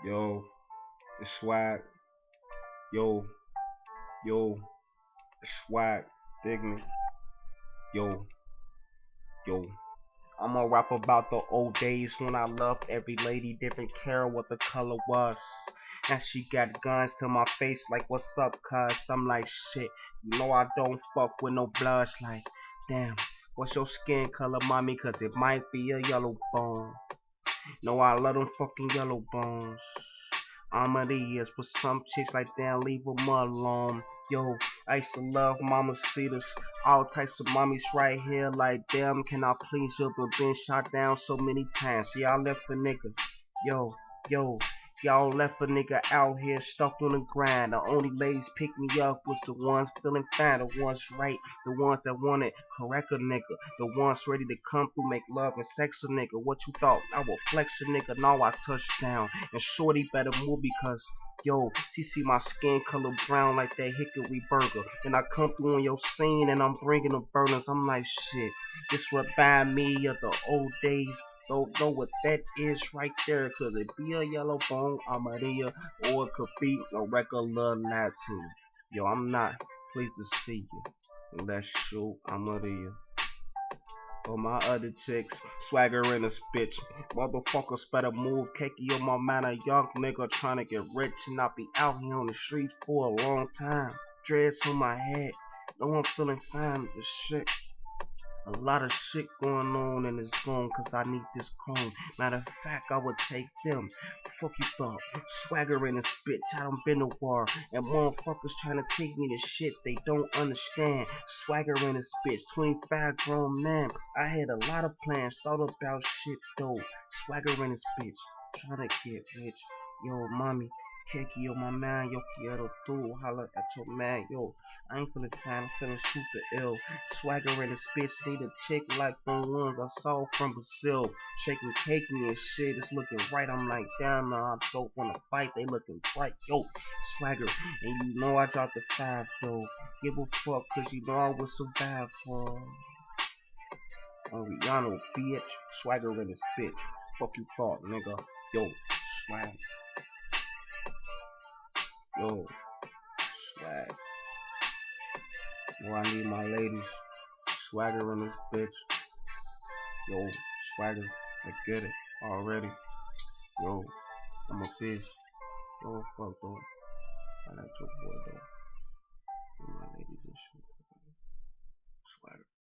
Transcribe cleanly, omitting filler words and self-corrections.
Yo, it's swag. Yo, yo, it's swag. Dig me. Yo, yo. I'ma rap about the old days when I loved every lady, didn't care what the color was. And she got guns to my face like, what's up, cuz? I'm like, shit, you know I don't fuck with no blush. Like, damn, what's your skin color, mommy? Cause it might be a yellow bone. No, I love them fucking yellow bones. Amarillas, but some chicks like damn, leave them alone. Yo, I used to love mama cedas, all types of mommies right here. Like damn, can I please you? But been shot down so many times. Y'all left a nigga. Yo, yo, y'all left a nigga out here stuck on the grind. The only ladies pick me up was the ones feeling fine, the ones right, the ones that wanted correct a nigga, the ones ready to come through, make love and sex a nigga. What you thought? I will flex a nigga. Now I touch down, and shorty better move because yo, she see my skin color brown like that hickory burger. And I come through on your scene and I'm bringing the burners. I'm like shit. This remind me of the old days. Don't know what that is right there. Could it be a yellow bone Amarilla, or it could be a regular Latin? Yo, I'm not pleased to see you. Let's shoot Amarilla. For my other chicks, swagger in this bitch. Motherfuckers better move, cakey on my man, a young nigga trying to get rich and not be out here on the street for a long time. Dreads on my head, no I'm feeling fine with this shit. A lot of shit going on in this zone cause I need this chrome. Matter of fact, I would take them. Fuck you thought. Swagger in this bitch, I done been to war. And motherfuckers trying to take me to shit they don't understand. Swagger in this bitch, 25 grown man. I had a lot of plans, thought about shit though. Swagger in this bitch, trying to get rich. Yo, mommy, cakey, yo, my man, yo, quiero tú. Holla at your man, yo. I ain't feeling fine, I'm feeling super ill. Swagger in this bitch, need a chick like the ones I saw from Brazil. Shaking cake me and shit, it's looking right. I'm like, damn, nah, I don't wanna fight, they looking bright. Yo, swagger, and you know I dropped the 5 though. Give a fuck, cause you know I will survive for Rihanna, bitch. Swagger in this bitch. Fuck you thought, nigga. Yo, swag. Yo, swag. Yo, I need my ladies. Swagger in this bitch. Yo, swagger, I get it already. Yo, I'm a bitch. Yo, fuck though. I like your boy though. And my ladies and shit. Swagger.